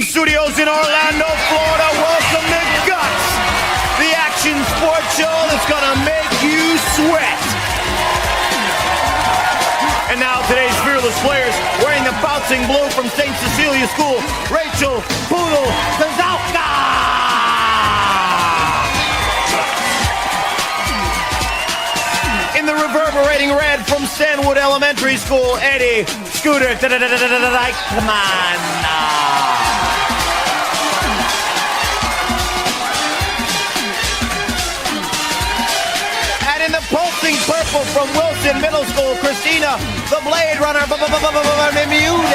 studios in Orlando, Florida, welcome to Guts, the action sports show that's gonna make you sweat. And now today's fearless players, wearing the bouncing blue from St. Cecilia School, Rachel Poodle Kaczowka. In the reverberating red from Stanwood Elementary School, Eddie Scooter Diekman. And in the pulsing purple from Wilson Middle School, Christina, the Bladerunner, Bermudez.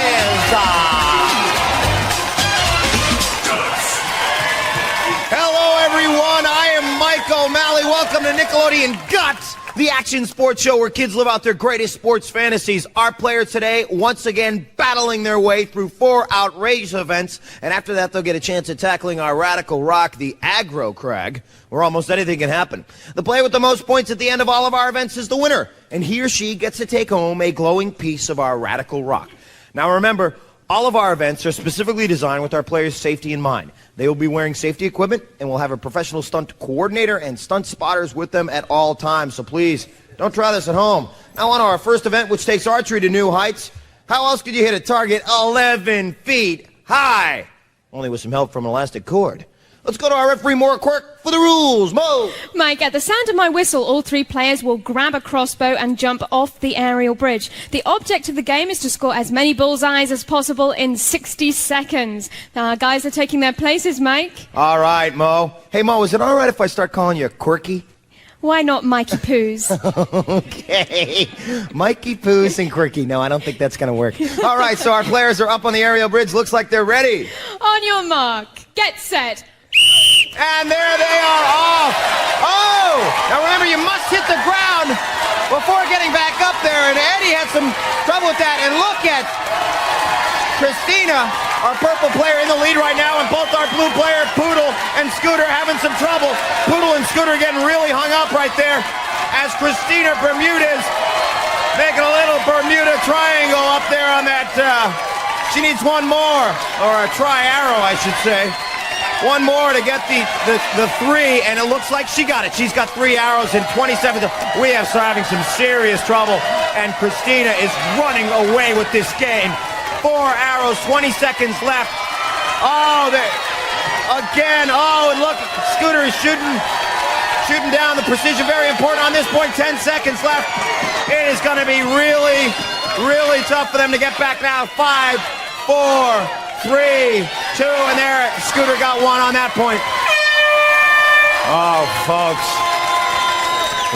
Hello, everyone. I am Mike O'Malley. Welcome to Nickelodeon Guts, the action sports show where kids live out their greatest sports fantasies. Our players today, once again, battling their way through 4 outrageous events. And after that, they'll get a chance at tackling our radical rock, the Aggro Crag, where almost anything can happen. The player with the most points at the end of all of our events is the winner. And he or she gets to take home a glowing piece of our radical rock. Now remember, all of our events are specifically designed with our players' safety in mind. They will be wearing safety equipment, and we'll have a professional stunt coordinator and stunt spotters with them at all times. So please, don't try this at home. Now on to our first event, which takes archery to new heights. How else could you hit a target 11 feet high? Only with some help from an elastic cord. Let's go to our referee, Maura Quirk, for the rules. Mo! Mike, at the sound of my whistle, all 3 players will grab a crossbow and jump off the aerial bridge. The object of the game is to score as many bullseyes as possible in 60 seconds. Now, our guys are taking their places, Mike. All right, Mo. Hey, Mo, is it all right if I start calling you Quirky? Why not Mikey Poos? Okay. Mikey Poos and Quirky. No, I don't think that's going to work. All right, so our players are up on the aerial bridge. Looks like they're ready. On your mark. Get set. And there they are off. Oh! Now remember, you must hit the ground before getting back up there. And Eddie had some trouble with that. And look at Christina, our purple player, in the lead right now. And both our blue player, Poodle and Scooter, having some trouble. Poodle and Scooter getting really hung up right there. As Christina Bermudez making a little Bermuda triangle up there on that. She needs one more. Or a tri-arrow, I should say. One more to get the 3, and it looks like she got it. She's got 3 arrows in 27. We are having some serious trouble, and Christina is running away with this game. 4 arrows, 20 seconds left. Oh, again. Oh, and look, Scooter is shooting down the precision. Very important on this point. 10 seconds left. It is going to be really, really tough for them to get back now. 5, 4, 3, 2, and there, Scooter got 1 on that point. Oh, folks,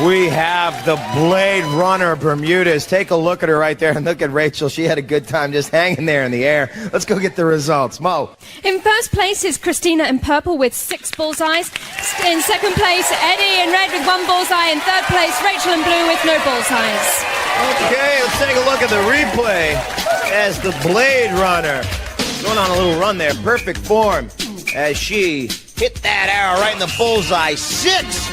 we have the Bladerunner Bermudez. Take a look at her right there, and look at Rachel. She had a good time just hanging there in the air. Let's go get the results. Mo. In first place is Christina in purple with 6 bullseyes. In second place, Eddie in red with 1 bullseye. In third place, Rachel in blue with no bullseyes. Okay, let's take a look at the replay as the Bladerunner going on a little run there. Perfect form as she hit that arrow right in the bullseye. 6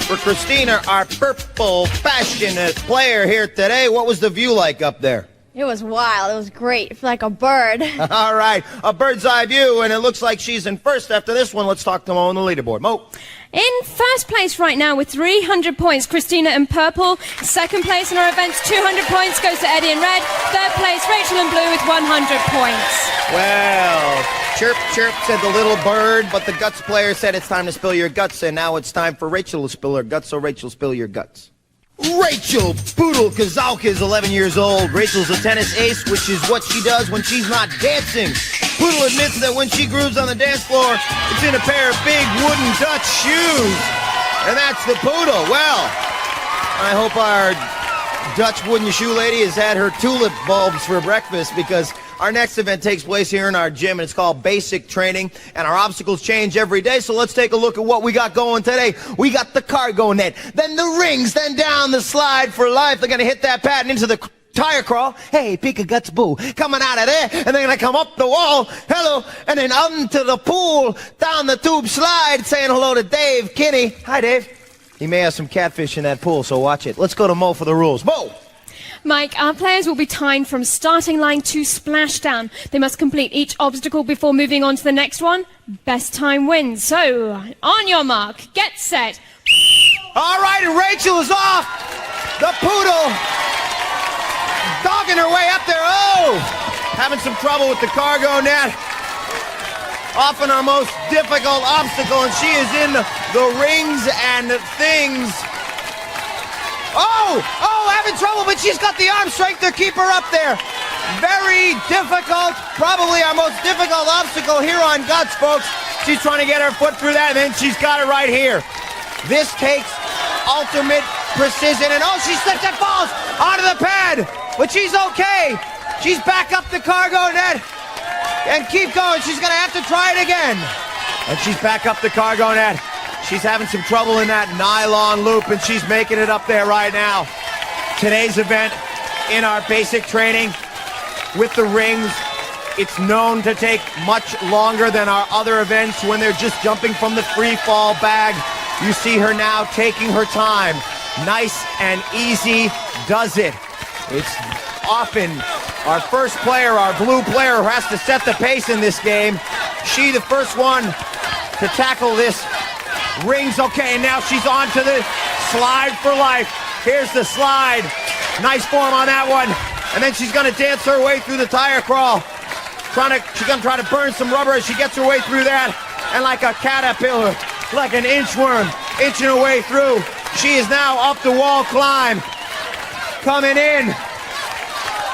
for Christina, our purple passionate player here today. What was the view like up there? It was wild. It was great. Like a bird. All right, a bird's eye view, and it looks like she's in first after this one. Let's talk to Mo on the leaderboard. Mo. In first place right now with 300 points, Christina in purple. Second place in our events, 200 points, goes to Eddie in red. Third place, Rachel in blue with 100 points. Well, chirp, chirp, said the little bird, but the Guts player said it's time to spill your guts, and now it's time for Rachel to spill her guts, so Rachel, spill your guts. Rachel Poodle Kaczowka is 11 years old. Rachel's a tennis ace, which is what she does when she's not dancing. Poodle admits that when she grooves on the dance floor, it's in a pair of big wooden Dutch shoes. And that's the Poodle. Well, I hope our Dutch wooden shoe lady has had her tulip bulbs for breakfast, because our next event takes place here in our gym, and it's called Basic Training, and our obstacles change every day, so let's take a look at what we got going today. We got the cargo net, then the rings, then down the slide for life. They're going to hit that pad and into the tire crawl. Hey, Pika Guts Boo, coming out of there, and they're going to come up the wall, hello, and then onto the pool, down the tube slide, saying hello to Dave Kinney. Hi, Dave. He may have some catfish in that pool, so watch it. Let's go to Mo for the rules. Mo! Mike, our players will be timed from starting line to splashdown. They must complete each obstacle before moving on to the next one. Best time wins. So, on your mark, get set. All right, and Rachel is off. The Poodle dogging her way up there. Oh, having some trouble with the cargo net. Often our most difficult obstacle, and she is in the rings and things. Oh, having trouble, but she's got the arm strength to keep her up there. Very difficult, probably our most difficult obstacle here on Guts, folks. She's trying to get her foot through that, and then she's got it right here. This takes ultimate precision, and oh, she slips and falls onto the pad, but she's okay. She's back up the cargo net, and keep going. She's gonna have to try it again. And she's back up the cargo net. She's having some trouble in that nylon loop, and she's making it up there right now. Today's event in our basic training with the rings, it's known to take much longer than our other events when they're just jumping from the free fall bag. You see her now taking her time. Nice and easy does it. It's often our first player, our blue player, who has to set the pace in this game. She, the first one to tackle this. Rings, okay, and now she's on to the slide for life. Here's the slide. Nice form on that one. And then she's gonna dance her way through the tire crawl. She's gonna try to burn some rubber as she gets her way through that. And like a caterpillar, like an inchworm, inching her way through. She is now up the wall climb. Coming in.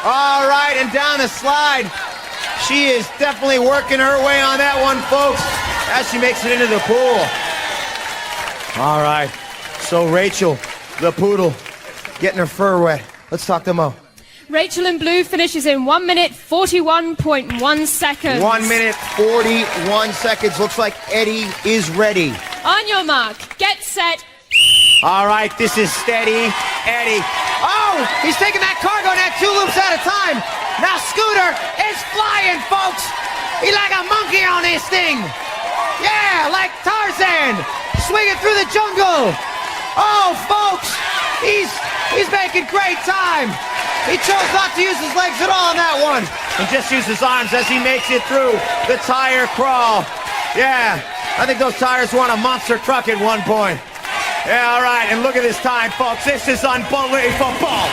All right, and down the slide. She is definitely working her way on that one, folks, as she makes it into the pool. All right, so Rachel, the Poodle, getting her fur wet. Let's talk to Mo. Rachel in blue finishes in 1 minute 41.1 seconds. 1 minute 41 seconds. Looks like Eddie is ready. On your mark, get set. All right, this is steady Eddie. Oh, he's taking that cargo net 2 loops at a time. Now Scooter is flying, folks. He's like a monkey on this thing. Yeah, like Tarzan, swinging through the jungle. Oh, folks, he's making great time. He chose not to use his legs at all on that one, and just use his arms as he makes it through the tire crawl. Yeah, I think those tires were on a monster truck at one point. Yeah, all right, and look at this time, folks. This is unbelievable.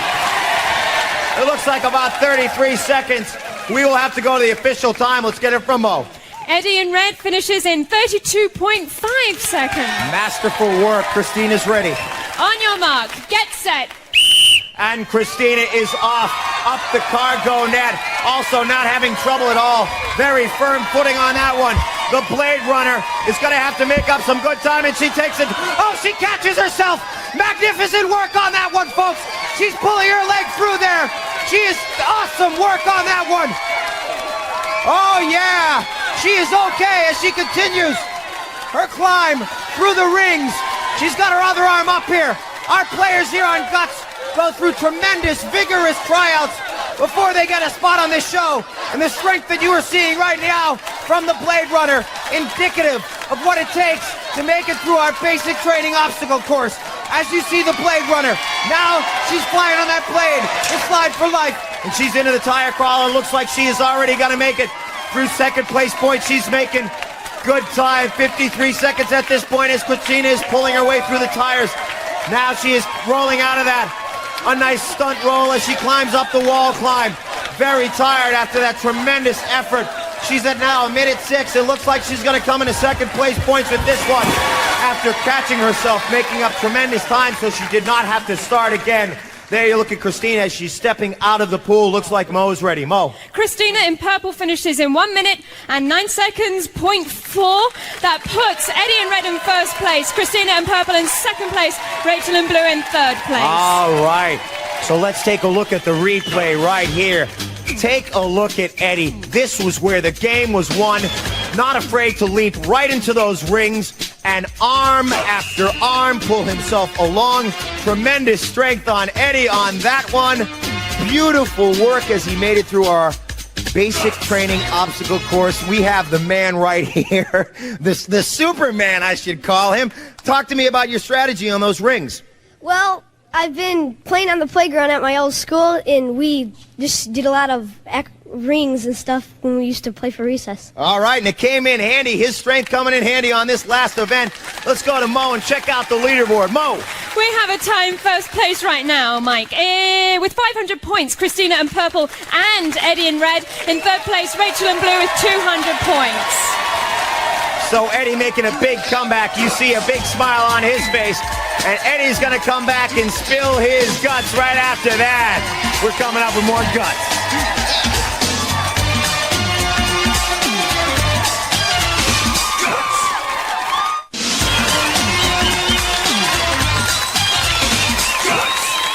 It looks like about 33 seconds. We will have to go to the official time. Let's get it from Mo. Eddie in red finishes in 32.5 seconds. Masterful work. Christina's ready. On your mark, get set. And Christina is off, up the cargo net. Also not having trouble at all. Very firm footing on that one. The Bladerunner is going to have to make up some good time, and she takes it. Oh, she catches herself. Magnificent work on that one, folks. She's pulling her leg through there. She is awesome work on that one. Oh, yeah. She is okay as she continues her climb through the rings. She's got her other arm up here. Our players here on Guts go through tremendous, vigorous tryouts before they get a spot on this show. And the strength that you are seeing right now from the Bladerunner, indicative of what it takes to make it through our basic training obstacle course. As you see the Bladerunner, now she's flying on that blade, the slide for life. And she's into the tire crawl, and looks like she is already going to make it through second place point. She's making good time, 53 seconds at this point as Christina is pulling her way through the tires. Now she is rolling out of that. A nice stunt roll as she climbs up the wall climb. Very tired after that tremendous effort. She's at now 1 minute 6. It looks like she's going to come into second place points with this one after catching herself, making up tremendous time, so she did not have to start again. There you look at Christina as she's stepping out of the pool. Looks like Mo is ready. Mo. Christina in purple finishes in 1 minute and 9 seconds, 0.4. That puts Eddie in red in first place, Christina in purple in second place, Rachel in blue in third place. All right. So let's take a look at the replay right here. Take a look at Eddie. This was where the game was won. Not afraid to leap right into those rings and arm after arm pull himself along. Tremendous strength on Eddie on that one. Beautiful work as he made it through our basic training obstacle course. We have the man right here, the Superman, I should call him. Talk to me about your strategy on those rings. Well, I've been playing on the playground at my old school, and we just did a lot of rings and stuff when we used to play for recess. All right, and it came in handy. His strength coming in handy on this last event. Let's go to Mo and check out the leaderboard. Mo. We have a tie in first place right now, Mike. With 500 points, Christina in purple and Eddie in red. In third place, Rachel in blue with 200 points. So Eddie making a big comeback. You see a big smile on his face. And Eddie's going to come back and spill his guts right after that. We're coming up with more guts.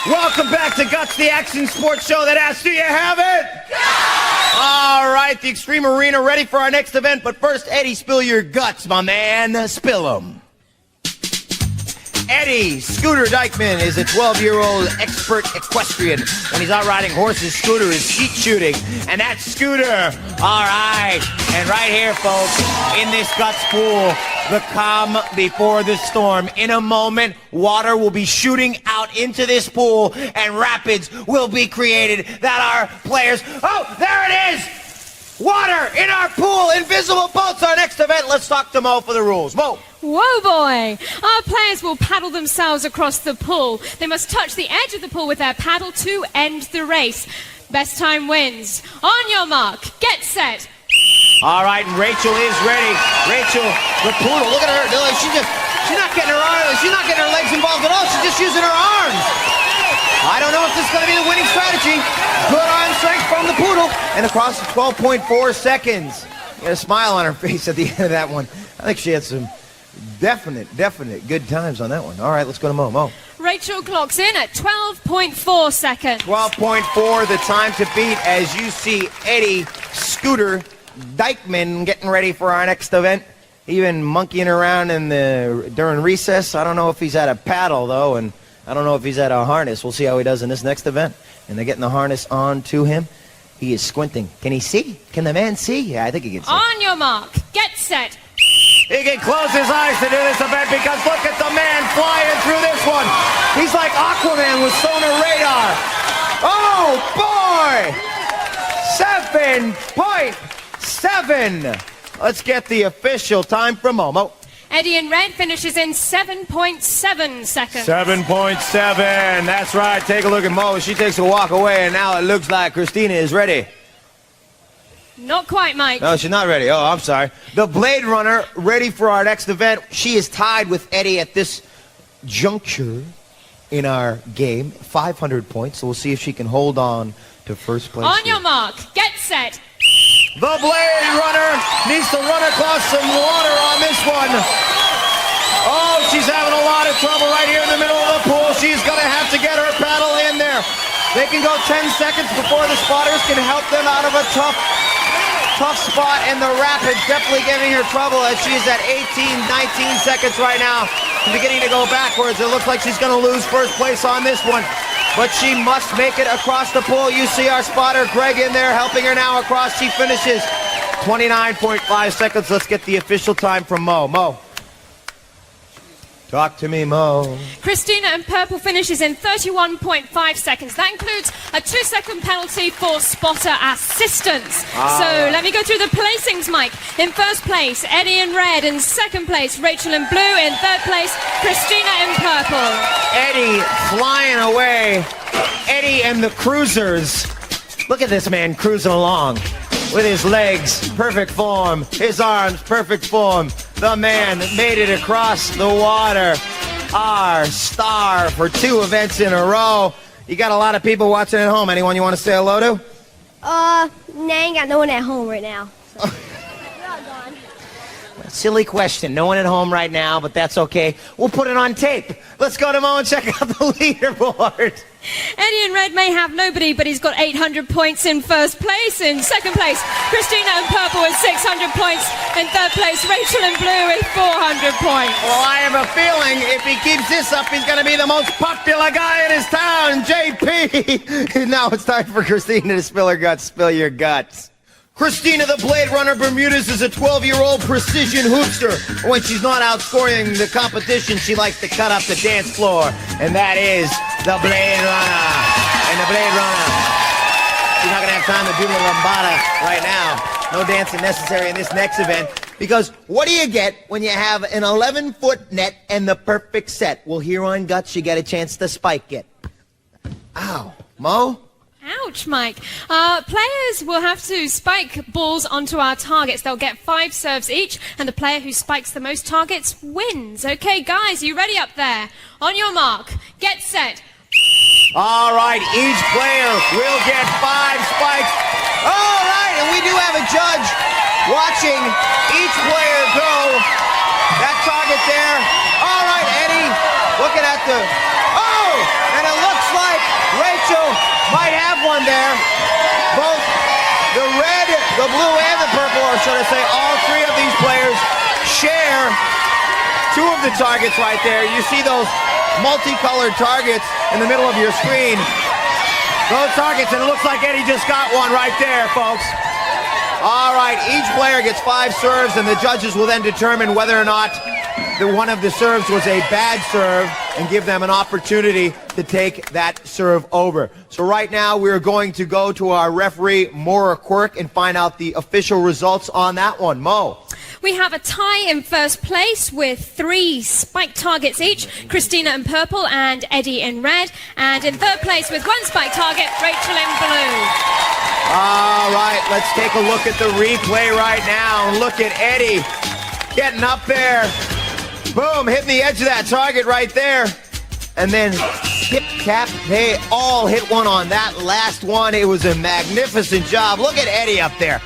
Welcome back to Guts, the action sports show that asks, do you have it? Yeah! All right, the Extreme Arena ready for our next event. But first, Eddie, spill your guts, my man. Spill them. Eddie Scooter Diekman is a 12-year-old expert equestrian. When he's out riding horses, Scooter is skeet shooting. And that's Scooter. All right. And right here, folks, in this Guts pool, the calm before the storm. In a moment, water will be shooting out into this pool, and rapids will be created that our players... Oh, there it is! Water in our pool, invisible boats, our next event. Let's talk to Mo for the rules. Mo. Whoa, boy! Our players will paddle themselves across the pool. They must touch the edge of the pool with their paddle to end the race. Best time wins. On your mark, get set. All right, and Rachel is ready. Rachel, the poodle, look at her. She's not getting her arms, she's not getting her legs involved at all. She's just using her arms. I don't know if this is going to be the winning strategy. Good arm strength from the poodle. And across 12.4 seconds. Got a smile on her face at the end of that one. I think she had some definite good times on that one. All right, let's go to Mo. Mo. Rachel clocks in at 12.4 seconds. 12.4, the time to beat, as you see Eddie Scooter Diekman getting ready for our next event. Even monkeying around during recess. I don't know if he's at a paddle, though, and I don't know if he's at a harness. We'll see how he does in this next event. And they're getting the harness on to him. He is squinting. Can he see? Can the man see? Yeah, I think he can see. On your mark, get set. He can close his eyes to do this event because look at the man flying through this one. He's like Aquaman with sonar radar. Oh, boy! 7.7. Let's get the official time from Momo. Eddie in red finishes in 7.7 seconds. 7.7. That's right. Take a look at Mo. She takes a walk away, and now it looks like Christina is ready. Not quite, Mike. No, she's not ready. Oh, I'm sorry. The Bladerunner ready for our next event. She is tied with Eddie at this juncture in our game. 500 points. So we'll see if she can hold on to first place. On your mark, get set. The Bladerunner needs to run across some water on this one. Oh, she's having a lot of trouble right here in the middle of the pool. She's going to have to get her paddle in there. They can go 10 seconds before the spotters can help them out of a tough spot, and the rapids definitely giving her trouble as she's at 18, 19 seconds right now. Beginning to go backwards. It looks like she's going to lose first place on this one. But she must make it across the pool. You see our spotter, Greg, in there helping her now across. She finishes 29.5 seconds. Let's get the official time from Mo. Mo. Talk to me, Mo. Christina in purple finishes in 31.5 seconds. That includes a 2-second penalty for spotter assistance. So let me go through the placings, Mike. In first place, Eddie in red. In second place, Rachel in blue. In third place, Christina in purple. Eddie flying away. Eddie and the cruisers. Look at this man cruising along with his legs, perfect form. His arms, perfect form. The man made it across the water. Our star for 2 events in a row. You got a lot of people watching at home. Anyone you want to say hello to? Nah, I ain't got no one at home right now. So. Silly question. No one at home right now, but that's okay. We'll put it on tape. Let's go to Mo and check out the leaderboard. Eddie in red may have nobody, but he's got 800 points in first place. In second place, Christina in purple with 600 points. In third place, Rachel in blue with 400 points. Well, I have a feeling if he keeps this up, he's going to be the most popular guy in his town, JP. Now it's time for Christina to spill her guts. Spill your guts. Christina the Bladerunner Bermudez is a 12-year-old precision hoopster. When she's not outscoring the competition, she likes to cut up the dance floor. And that is the Bladerunner. And the Bladerunner, she's not gonna have time to do the lambada right now. No dancing necessary in this next event. Because what do you get when you have an 11-foot net and the perfect set? Well, here on Guts, you get a chance to spike it. Ow. Mo? Ouch, Mike. Players will have to spike balls onto our targets. They'll get 5 serves each, and the player who spikes the most targets wins. Okay, guys, you ready up there? On your mark, get set. All right, each player will get 5 spikes. All right, and we do have a judge watching each player go. That target there. All right, Eddie, looking at the... Oh, and it looks like Rachel might have one there. Both the red, the blue, and the purple, or should I say all 3 of these players share 2 of the targets right there. You see those multicolored targets in the middle of your screen. Those targets, and it looks like Eddie just got one right there, folks. All right, each player gets 5 serves, and the judges will then determine whether or not one of the serves was a bad serve and give them an opportunity to take that serve over. So right now, we're going to go to our referee, Maura Quirk, and find out the official results on that one. Mo. We have a tie in first place with 3 spike targets each, Christina in purple and Eddie in red. And in third place with 1 spike target, Rachel in blue. All right, let's take a look at the replay right now. Look at Eddie getting up there. Boom, hitting the edge of that target right there. And then tip, tap, they all hit one on that last one. It was a magnificent job. Look at Eddie up there.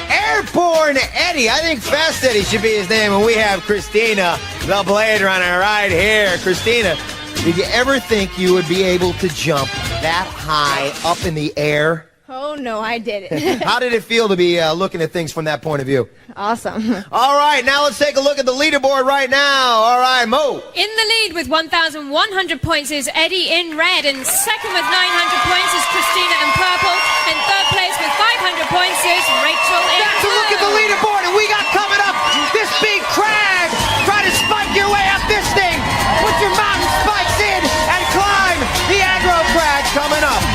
Airborne Eddie. I think Fast Eddie should be his name. And we have Christina, the Bladerunner, right here. Christina, did you ever think you would be able to jump that high up in the air? Oh, no, I didn't. How did it feel to be looking at things from that point of view? Awesome. All right, now let's take a look at the leaderboard right now. All right, Mo. In the lead with 1,100 points is Eddie in red, and second with 900 points is Christina in purple, and third place with 500 points is Rachel in That's blue. a look at the leaderboard, and we got coming up this big crag. Try to spike your way up this thing. Put your mountain spikes in and climb the Aggro Crag coming up.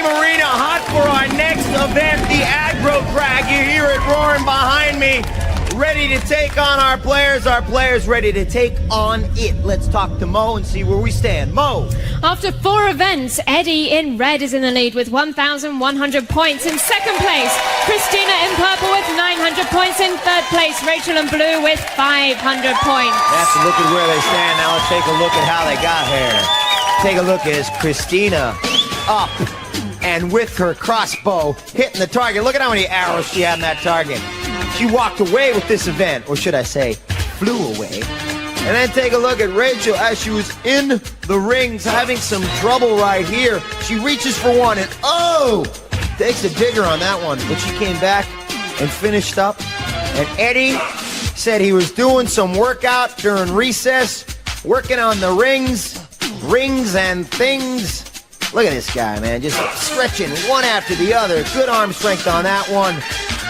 Arena hot for our next event, the Aggro Crag. You hear it roaring behind me. Ready to take on our players ready to take on it. Let's talk to Mo and see where we stand. Mo. After 4 events, Eddie in red is in the lead with 1,100 points. In second place, Christina in purple with 900 points. In third place, Rachel in blue with 500 points. That's a look at where they stand. Now let's take a look at how they got here. Take a look as Christina up and with her crossbow hitting the target. Look at how many arrows she had in that target. She walked away with this event, or should I say, flew away. And then take a look at Rachel as she was in the rings having some trouble right here. She reaches for one and takes a digger on that one. But she came back and finished up. And Eddie said he was doing some workout during recess, working on the rings and things. Look at this guy, man, just stretching one after the other. Good arm strength on that one.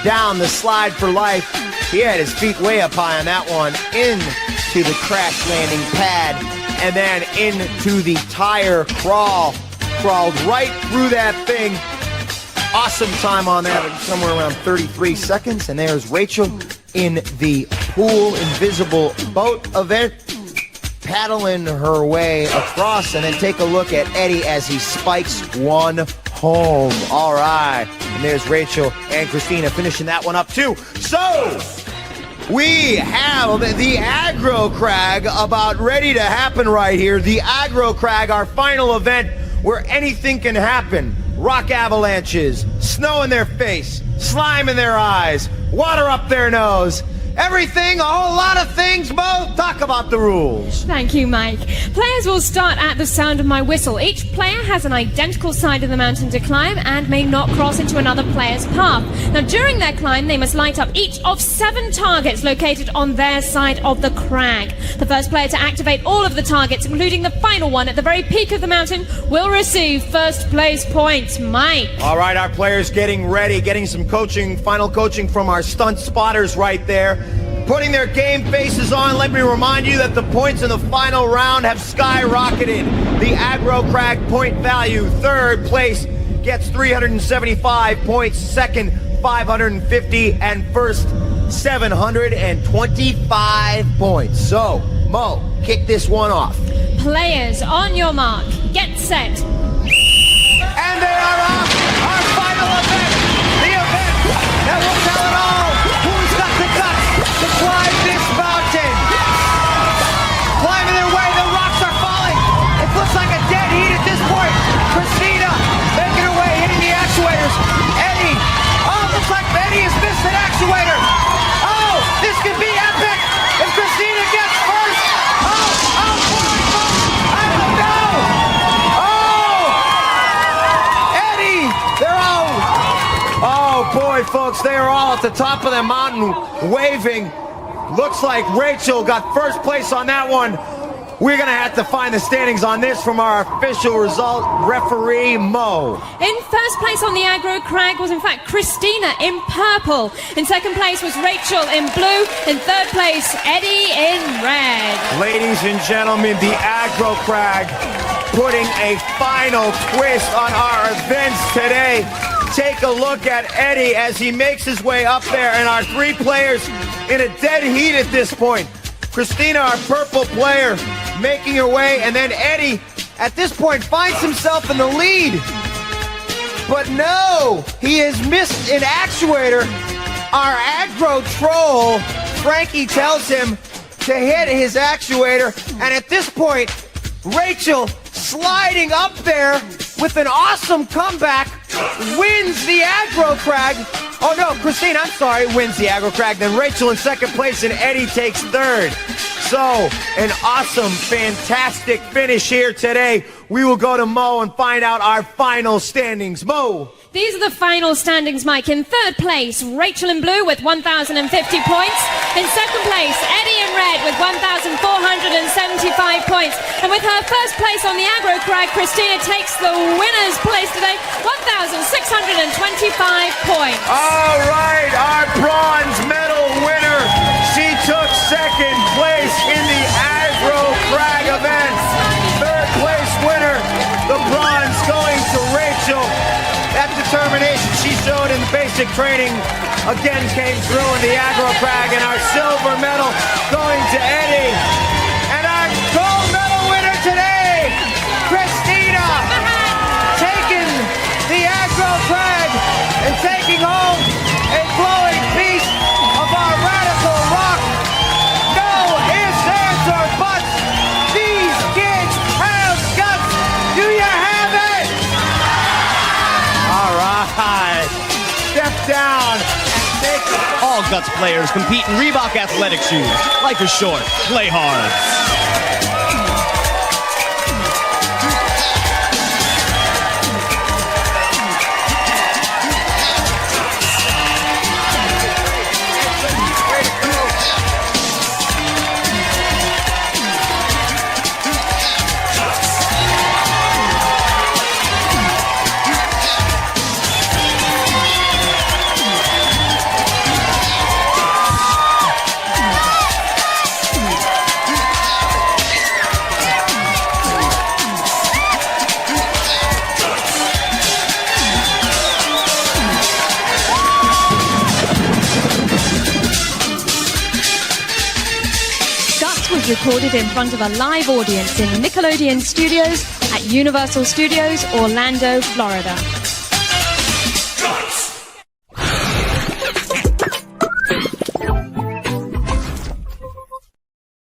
Down the slide for life. He had his feet way up high on that one. Into the crash landing pad. And then into the tire crawl. Crawled right through that thing. Awesome time on that, somewhere around 33 seconds. And there's Rachel in the pool invisible boat event, paddling her way across. And then take a look at Eddie as he spikes one home. All right, and there's Rachel and Christina finishing that one up too. So we have the Aggro Crag about ready to happen right here. The Aggro Crag, our final event where anything can happen. Rock avalanches, snow in their face, slime in their eyes, water up their nose, everything, a whole lot of things. Mo, talk about the rules. Thank you, Mike. Players will start at the sound of my whistle. Each player has an identical side of the mountain to climb and may not cross into another player's path. Now, during their climb, they must light up each of 7 targets located on their side of the crag. The first player to activate all of the targets, including the final one at the very peak of the mountain, will receive first place points. Mike. All right, our players getting ready, getting some coaching, final coaching from our stunt spotters right there. Putting their game faces on, let me remind you that the points in the final round have skyrocketed. The Aggro Crag point value, third place gets 375 points, second 550, and first 725 points. So, Mo, kick this one off. Players, on your mark, get set. And they are off, our final event, the event that will tell it all. Who's got the guts to climb this mountain? Climbing their way, the rocks are falling. It looks like a dead heat at this point. Christina making her way, hitting the actuators. Eddie, oh, it looks like Eddie has missed an actuator. Oh, this could be epic if Christina gets first. I don't know. Oh, Eddie, they're all. Oh boy, folks, they are all at the top of the mountain waving. Looks like Rachel got first place on that one. We're gonna have to find the standings on this from our official result referee, Mo. In first place on the Aggro Crag was in fact Christina in purple. In second place was Rachel in blue. In third place, Eddie in red. Ladies and gentlemen, the Aggro Crag putting a final twist on our events today. Take a look at Eddie as he makes his way up there, and our 3 players in a dead heat at this point. Christina, our purple player, making her way, and then Eddie, at this point, finds himself in the lead. But no, he has missed an actuator. Our aggro troll, Frankie, tells him to hit his actuator, and at this point, Rachel, sliding up there with an awesome comeback, wins the Aggro Crag. Oh no, Christina, I'm sorry, wins the Aggro Crag. Then Rachel in second place and Eddie takes third. So, an awesome, fantastic finish here today. We will go to Mo and find out our final standings. Mo. These are the final standings, Mike. In third place, Rachel in blue with 1,050 points. In second place, Eddie in red with 1,475 points. And with her first place on the Aggro Crag, Christina takes the winner's place today, 1,625 points. All right, our bronze medal winner. She took second place in the Aggro Crag event. Third place winner, the bronze going to Rachel. That determination she showed in the basic training again came through in the Aggro Crag, and our silver medal going to Eddie. And our gold medal winner today, Christina, taking the Aggro Crag and taking home a glowing piece of our radical rock. No ifs, ands, or buts. These kids have guts. Do you have it? All right. Step down. Take it. All Guts players compete in Reebok athletic shoes. Life is short. Play hard. Recorded in front of a live audience in Nickelodeon Studios at Universal Studios, Orlando, Florida.